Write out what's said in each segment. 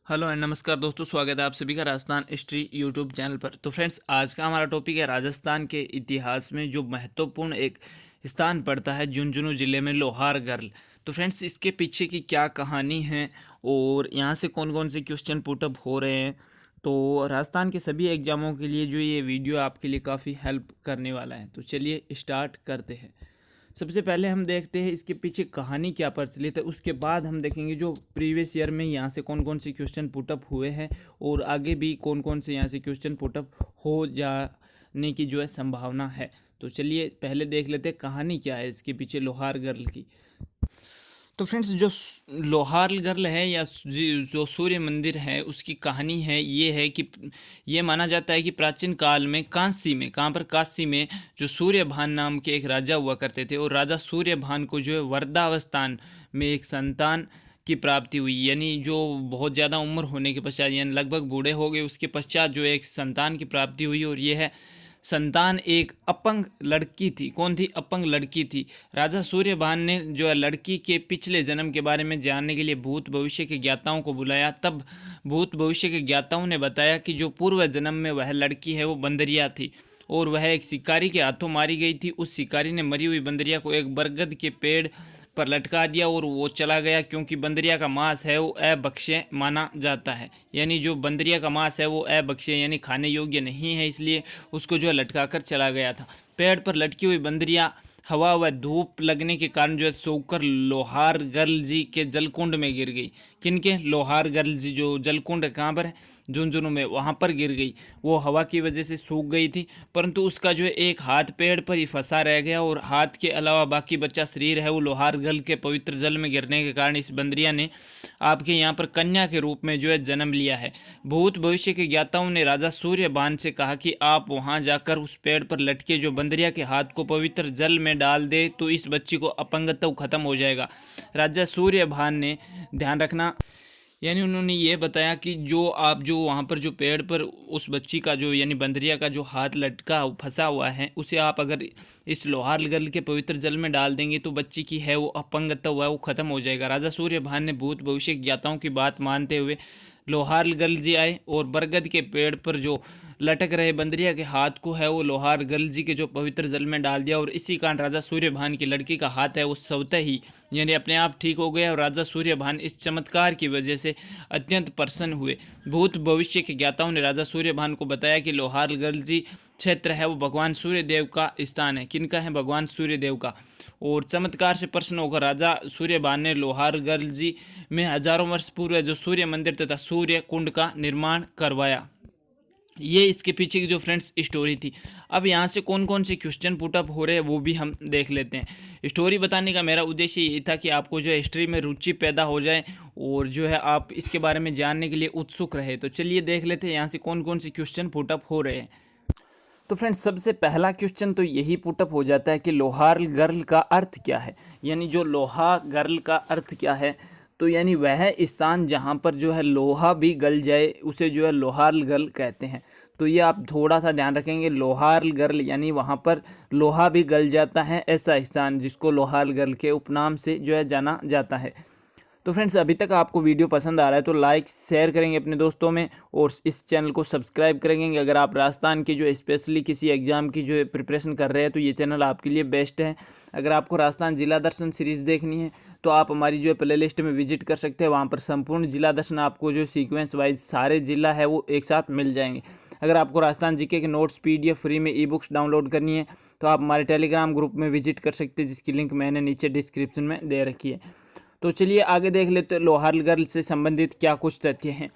Hello and नमस्कार दोस्तों, स्वागत है आप सभी का राजस्थान हिस्ट्री यूट्यूब चैनल पर। तो फ्रेंड्स, आज का हमारा टॉपिक है राजस्थान के इतिहास में जो महत्वपूर्ण एक स्थान पड़ता है झुंझुनू जिले में लोहारगढ़। तो फ्रेंड्स, इसके पीछे की क्या कहानी है और यहाँ से कौन कौन से क्वेश्चन पुटअप हो रहे हैं। तो राजस्थान के सभी एग्जामों के लिए जो ये वीडियो आपके लिए काफ़ी हेल्प करने वाला है। तो चलिए स्टार्ट करते हैं। सबसे पहले हम देखते हैं इसके पीछे कहानी क्या प्रचलित है, उसके बाद हम देखेंगे जो प्रीवियस ईयर में यहाँ से कौन कौन से क्वेश्चन पुटअप हुए हैं और आगे भी कौन कौन से यहाँ से क्वेश्चन पुटअप हो जाने की जो है संभावना है। तो चलिए पहले देख लेते हैं कहानी क्या है इसके पीछे लोहारगढ़ की। तो फ्रेंड्स, जो लोहारगढ़ है या जो सूर्य मंदिर है उसकी कहानी है ये है कि ये माना जाता है कि प्राचीन काल में काशी में, कहाँ पर, काशी में जो सूर्यभान नाम के एक राजा हुआ करते थे और राजा सूर्यभान को जो है वृद्धावस्थान में एक संतान की प्राप्ति हुई, यानी जो बहुत ज़्यादा उम्र होने के पश्चात, यानी लगभग बूढ़े हो गए, उसके पश्चात जो एक संतान की प्राप्ति हुई और ये है संतान एक अपंग लड़की थी। कौन थी? अपंग लड़की थी। राजा सूर्यभान ने जो है लड़की के पिछले जन्म के बारे में जानने के लिए भूत भविष्य के ज्ञाताओं को बुलाया। तब भूत भविष्य के ज्ञाताओं ने बताया कि जो पूर्व जन्म में वह लड़की है वो बंदरिया थी और वह एक शिकारी के हाथों मारी गई थी। उस शिकारी ने मरी हुई बंदरिया को एक बरगद के पेड़ पर लटका दिया और वो चला गया, क्योंकि बंदरिया का मांस है वो अभक्ष्य माना जाता है। यानी जो बंदरिया का मांस है वो अभक्ष्य यानी खाने योग्य नहीं है, इसलिए उसको जो है लटका कर चला गया था। पेड़ पर लटकी हुई बंदरिया हवा व धूप लगने के कारण जो है सूखकर लोहारगढ़ जी के जलकुंड में गिर गई। किनके? लोहारगढ़ जी जो जलकुंड कहाँ पर है? झुंझुनू में, वहाँ पर गिर गई। वो हवा की वजह से सूख गई थी, परंतु उसका जो है एक हाथ पेड़ पर ही फंसा रह गया और हाथ के अलावा बाकी बचा शरीर है वो लोहारगढ़ के पवित्र जल में गिरने के कारण इस बंदरिया ने आपके यहाँ पर कन्या के रूप में जो है जन्म लिया है। भूत भविष्य के ज्ञाताओं ने राजा सूर्यभान से कहा कि आप वहाँ जाकर उस पेड़ पर लटके जो बंदरिया के हाथ को पवित्र जल में डाल दे तो इस बच्ची को अपंगत्व खत्म हो जाएगा। राजा सूर्यभान ने, ध्यान रखना, यानी उन्होंने ये बताया कि जो आप जो वहाँ पर जो पेड़ पर उस बच्ची का जो यानी बंदरिया का जो हाथ लटका फंसा हुआ है उसे आप अगर इस लोहारगढ़ के पवित्र जल में डाल देंगे तो बच्ची की है वो अपंगत्व हुआ वो खत्म हो जाएगा। राजा सूर्यभान ने भूत भविष्य ज्ञाताओं की बात मानते हुए लोहारगढ़ जी आए और बरगद के पेड़ पर जो लटक रहे बंदरिया के हाथ को है वो लोहारगढ़ जी के जो पवित्र जल में डाल दिया और इसी कारण राजा सूर्यभान की लड़की का हाथ है वो स्वतः ही यानी अपने आप ठीक हो गया और राजा सूर्यभान इस चमत्कार की वजह से अत्यंत प्रसन्न हुए। भूत भविष्य के ज्ञाताओं ने राजा सूर्यभान को बताया कि लोहारगढ़ जी क्षेत्र है वो भगवान सूर्यदेव का स्थान है। किनका है? भगवान सूर्यदेव का। और चमत्कार से प्रसन्न होकर राजा सूर्यभान ने लोहारगढ़ जी में हजारों वर्ष पूर्व जो सूर्य मंदिर तथा सूर्य कुंड का निर्माण करवाया। ये इसके पीछे की जो फ्रेंड्स स्टोरी थी। अब यहाँ से कौन कौन से क्वेश्चन पुटअप हो रहे हैं वो भी हम देख लेते हैं। स्टोरी बताने का मेरा उद्देश्य ये था कि आपको जो है हिस्ट्री में रुचि पैदा हो जाए और जो है आप इसके बारे में जानने के लिए उत्सुक रहे। तो चलिए देख लेते हैं यहाँ से कौन कौन से क्वेश्चन पुटअप हो रहे हैं। तो फ्रेंड्स, सबसे पहला क्वेश्चन तो यही पुटअप हो जाता है कि लोहारगढ़ का अर्थ क्या है। यानी जो लोहागढ़ का अर्थ क्या है, तो यानी वह स्थान जहाँ पर जो है लोहा भी गल जाए उसे जो है लोहारगढ़ कहते हैं। तो ये आप थोड़ा सा ध्यान रखेंगे, लोहारगढ़ यानी वहाँ पर लोहा भी गल जाता है ऐसा स्थान जिसको लोहारगढ़ के उपनाम से जो है जाना जाता है। तो फ्रेंड्स, अभी तक आपको वीडियो पसंद आ रहा है तो लाइक शेयर करेंगे अपने दोस्तों में और इस चैनल को सब्सक्राइब करेंगे। अगर आप राजस्थान की जो स्पेशली किसी एग्जाम की जो प्रिपरेशन कर रहे हैं तो ये चैनल आपके लिए बेस्ट है। अगर आपको राजस्थान जिला दर्शन सीरीज़ देखनी है तो आप हमारी जो प्ले लिस्ट में विजिट कर सकते हैं। वहाँ पर संपूर्ण जिला दर्शन आपको जो सीक्वेंस वाइज सारे जिला है वो एक साथ मिल जाएंगे। अगर आपको राजस्थान जीके के नोट्स PDF फ्री में ई-बुक्स डाउनलोड करनी है तो आप हमारे टेलीग्राम ग्रुप में विजिट कर सकते हैं, जिसकी लिंक मैंने नीचे डिस्क्रिप्शन में दे रखी है। तो चलिए आगे देख लेते हैं लोहारगढ़ से संबंधित क्या कुछ तथ्य हैं।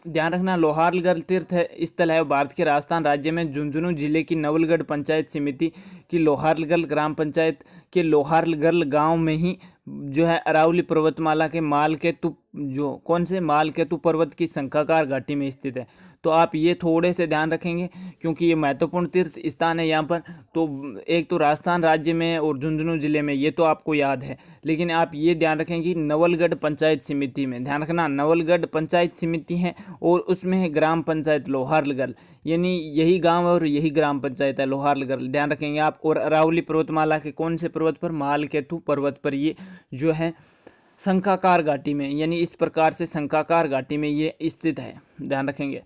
ध्यान रखना, लोहारगढ़ तीर्थ स्थल है भारत के राजस्थान राज्य में झुंझुनू जिले की नवलगढ़ पंचायत समिति की लोहारगढ़ ग्राम पंचायत के लोहारगढ़ गांव में ही जो है अरावली पर्वतमाला के मालकेतु, जो कौन से मालकेतु पर्वत की शंखाकार घाटी में स्थित है। तो आप ये थोड़े से ध्यान रखेंगे क्योंकि ये महत्वपूर्ण तीर्थ स्थान है यहाँ पर। तो एक तो राजस्थान राज्य में और झुंझुनू जिले में, ये तो आपको याद है, लेकिन आप ये ध्यान रखें कि नवलगढ़ पंचायत समिति में, ध्यान रखना नवलगढ़ पंचायत समिति है और उसमें है ग्राम पंचायत लोहारगढ़, यानी यही गांव और यही ग्राम पंचायत है लोहारगढ़, ध्यान रखेंगे आप। और अरावली पर्वतमाला के कौन से पर्वत पर? मालकेतु पर्वत पर ये जो है शंखाकार घाटी में, यानी इस प्रकार से शंखाकार घाटी में ये स्थित है, ध्यान रखेंगे।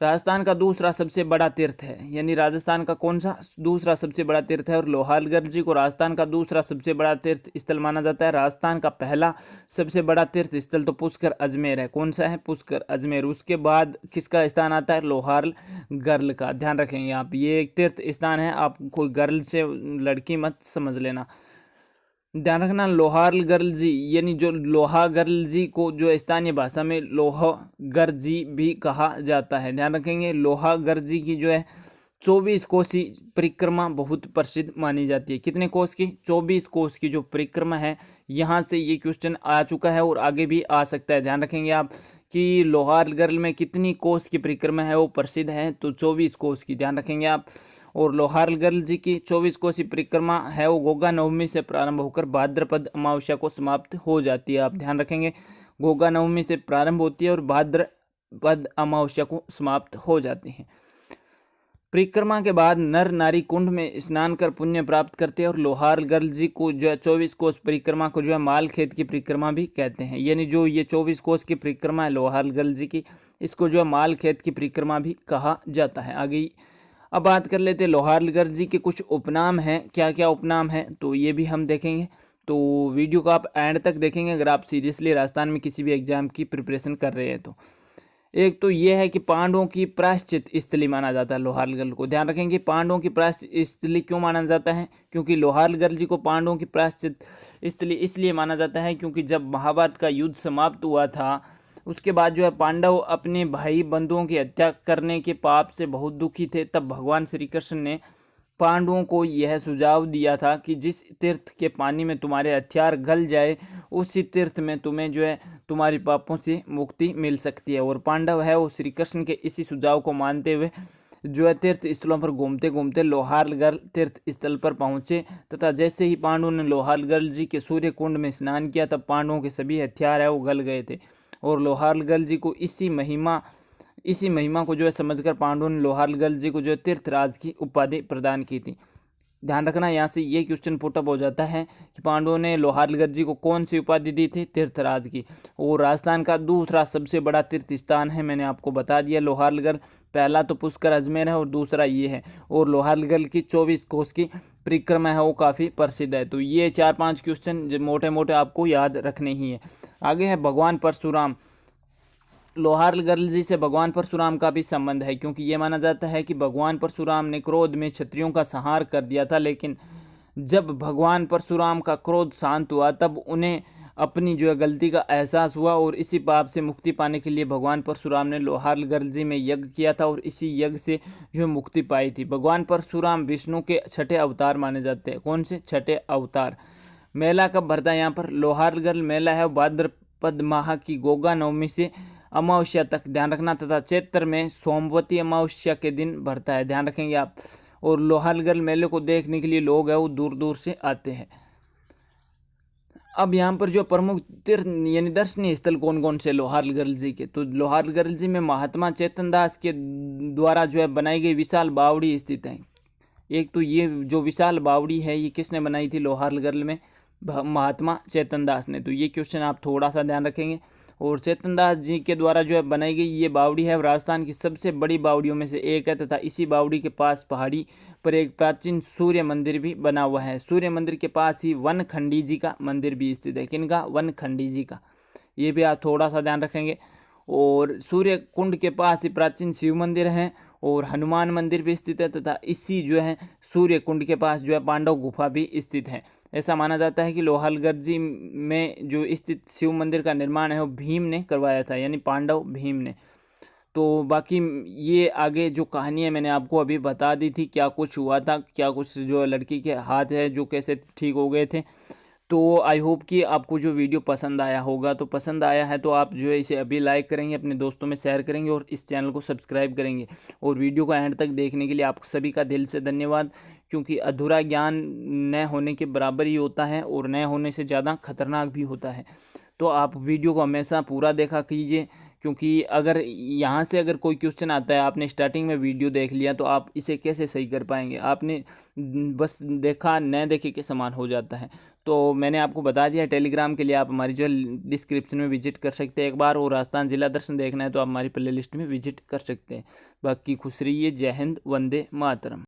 राजस्थान का दूसरा सबसे बड़ा तीर्थ है, यानी राजस्थान का कौन सा दूसरा सबसे बड़ा तीर्थ है, और लोहारगढ़ जी को राजस्थान का दूसरा सबसे बड़ा तीर्थ स्थल माना जाता है। राजस्थान का पहला सबसे बड़ा तीर्थ स्थल तो पुष्कर अजमेर है। कौन सा है? पुष्कर अजमेर। उसके बाद किसका स्थान आता है? लोहारगढ़ का। ध्यान रखेंगे आप, ये एक तीर्थ स्थान है, आप कोई गर्ल से लड़की मत समझ लेना। ध्यान रखना, लोहारगढ़ जी, यानी जो लोहागढ़ जी को जो स्थानीय भाषा में लोहागढ़ जी भी कहा जाता है। ध्यान रखेंगे, लोहागढ़ जी की जो है 24 कोसी परिक्रमा बहुत प्रसिद्ध मानी जाती है। कितने कोस की? 24 कोस की जो परिक्रमा है। यहाँ से ये क्वेश्चन आ चुका है और आगे भी आ सकता है। ध्यान रखेंगे आप कि लोहारगढ़ में कितनी कोस की परिक्रमा है वो प्रसिद्ध है, तो 24 कोस की। ध्यान रखेंगे आप। और लोहारगढ़ जी की 24 कोसी परिक्रमा है वो गोगा नवमी से प्रारंभ होकर भाद्रपद अमावस्या को समाप्त हो जाती है। आप ध्यान रखेंगे, गोगा नवमी से प्रारंभ होती है और भाद्रपद अमावस्या को समाप्त हो जाती है। परिक्रमा के बाद नर नारी कुंड में स्नान कर पुण्य प्राप्त करते हैं। और लोहारगढ़ जी को जो है 24 कोस परिक्रमा को जो है माल खेत की परिक्रमा भी कहते हैं। यानी जो ये 24 कोस की परिक्रमा है लोहारगढ़ जी की, इसको जो है माल खेत की परिक्रमा भी कहा जाता है। आगे अब बात कर लेते हैं लोहारगढ़ जी के कुछ उपनाम हैं। क्या क्या उपनाम है तो ये भी हम देखेंगे, तो वीडियो को आप एंड तक देखेंगे अगर आप सीरियसली राजस्थान में किसी भी एग्जाम की प्रिपरेशन कर रहे हैं तो। एक तो ये है कि पांडवों की प्रायश्चित स्थली माना जाता है लोहारगढ़ को। ध्यान रखेंगे, पांडवों की प्रायश्चित स्थली क्यों माना जाता है? क्योंकि लोहारगढ़ जी को पांडवों की प्रायश्चित स्थली इसलिए माना जाता है क्योंकि जब महाभारत का युद्ध समाप्त हुआ था, उसके बाद जो है पांडव अपने भाई बंधुओं की हत्या करने के पाप से बहुत दुखी थे। तब भगवान श्री कृष्ण ने पांडवों को यह सुझाव दिया था कि जिस तीर्थ के पानी में तुम्हारे हथियार गल जाए, उसी तीर्थ में तुम्हें जो है तुम्हारी पापों से मुक्ति मिल सकती है। और पांडव है वो श्री कृष्ण के इसी सुझाव को मानते हुए जो है तीर्थ स्थलों पर घूमते घूमते लोहारगढ़ तीर्थ स्थल पर पहुंचे, तथा जैसे ही पांडवों ने लोहारगढ़ जी के सूर्य कुंड में स्नान किया, तब पांडवों के सभी हथियार है वो गल गए थे। और लोहारगढ़ जी को इसी महिमा को जो है समझकर पांडवों ने लोहारगढ़ जी को जो है तीर्थराज की उपाधि प्रदान की थी। ध्यान रखना, यहाँ से ये क्वेश्चन पुटअप हो जाता है कि पांडवों ने लोहारगढ़ जी को कौन सी उपाधि दी थी? तीर्थराज की। और राजस्थान का दूसरा सबसे बड़ा तीर्थ स्थान है, मैंने आपको बता दिया लोहारगढ़। पहला तो पुष्कर अजमेर है और दूसरा ये है। और लोहारगढ़ की 24 कोस की परिक्रमा है वो काफ़ी प्रसिद्ध है। तो ये 4-5 क्वेश्चन मोटे मोटे आपको याद रखने ही है। आगे है भगवान परशुराम। लोहारगढ़ जी से भगवान परशुराम का भी संबंध है, क्योंकि ये माना जाता है कि भगवान परशुराम ने क्रोध में क्षत्रियों का संहार कर दिया था, लेकिन जब भगवान परशुराम का क्रोध शांत हुआ तब उन्हें अपनी जो है गलती का एहसास हुआ, और इसी पाप से मुक्ति पाने के लिए भगवान परशुराम ने लोहारगढ़ जी में यज्ञ किया था, और इसी यज्ञ से जो है मुक्ति पाई थी। भगवान परशुराम विष्णु के छठे अवतार माने जाते हैं। कौन से? छठे अवतार। मेला कब भरता है यहाँ पर? लोहारगढ़ मेला है भाद्रपद माह की गोगा नवमी से अमावस्या तक, ध्यान रखना, तथा चैत्र में सोमवती अमावस्या के दिन भरता है। ध्यान रखेंगे आप। और लोहारगढ़ मेले को देखने के लिए लोग है वो दूर दूर से आते हैं। अब यहाँ पर जो प्रमुख तीर्थ यानी दर्शनीय स्थल कौन कौन से लोहारगढ़ जी के, तो लोहारगढ़ जी में महात्मा चेतन दास के द्वारा जो है बनाई गई विशाल बावड़ी स्थित है। एक तो ये जो विशाल बावड़ी है ये किसने बनाई थी? लोहारगढ़ में महात्मा चेतन दास ने। तो ये क्वेश्चन आप थोड़ा सा ध्यान रखेंगे। और चेतन दास जी के द्वारा जो है बनाई गई ये बावड़ी है राजस्थान की सबसे बड़ी बावड़ियों में से एक है, तथा इसी बावड़ी के पास पहाड़ी पर एक प्राचीन सूर्य मंदिर भी बना हुआ है। सूर्य मंदिर के पास ही वनखंडी जी का मंदिर भी स्थित है। किनका? वनखंडी जी का। ये भी आप थोड़ा सा ध्यान रखेंगे। और सूर्य कुंड के पास ही प्राचीन शिव मंदिर है और हनुमान मंदिर भी स्थित है, तथा इसी जो है सूर्य कुंड के पास जो है पांडव गुफा भी स्थित है। ऐसा माना जाता है कि लोहारगढ़ जी में जो स्थित शिव मंदिर का निर्माण है वो भीम ने करवाया था, यानी पांडव भीम ने। तो बाकी ये आगे जो कहानी है मैंने आपको अभी बता दी थी, क्या कुछ हुआ था, क्या कुछ जो लड़की के हाथ है जो कैसे ठीक हो गए थे। तो आई होप कि आपको जो वीडियो पसंद आया होगा। तो पसंद आया है तो आप जो है इसे अभी लाइक करेंगे, अपने दोस्तों में शेयर करेंगे और इस चैनल को सब्सक्राइब करेंगे। और वीडियो को एंड तक देखने के लिए आप सभी का दिल से धन्यवाद, क्योंकि अधूरा ज्ञान न होने के बराबर ही होता है और न होने से ज़्यादा खतरनाक भी होता है। तो आप वीडियो को हमेशा पूरा देखा कीजिए, क्योंकि अगर यहाँ से अगर कोई क्वेश्चन आता है, आपने स्टार्टिंग में वीडियो देख लिया तो आप इसे कैसे सही कर पाएंगे? आपने बस देखा न देखे के समान हो जाता है। तो मैंने आपको बता दिया। टेलीग्राम के लिए आप हमारी जो डिस्क्रिप्शन में विजिट कर सकते हैं एक बार, और राजस्थान जिला दर्शन देखना है तो आप हमारी प्ले लिस्ट में विजिट कर सकते हैं। बाकी खुश रहिए, जय हिंद, वंदे मातरम।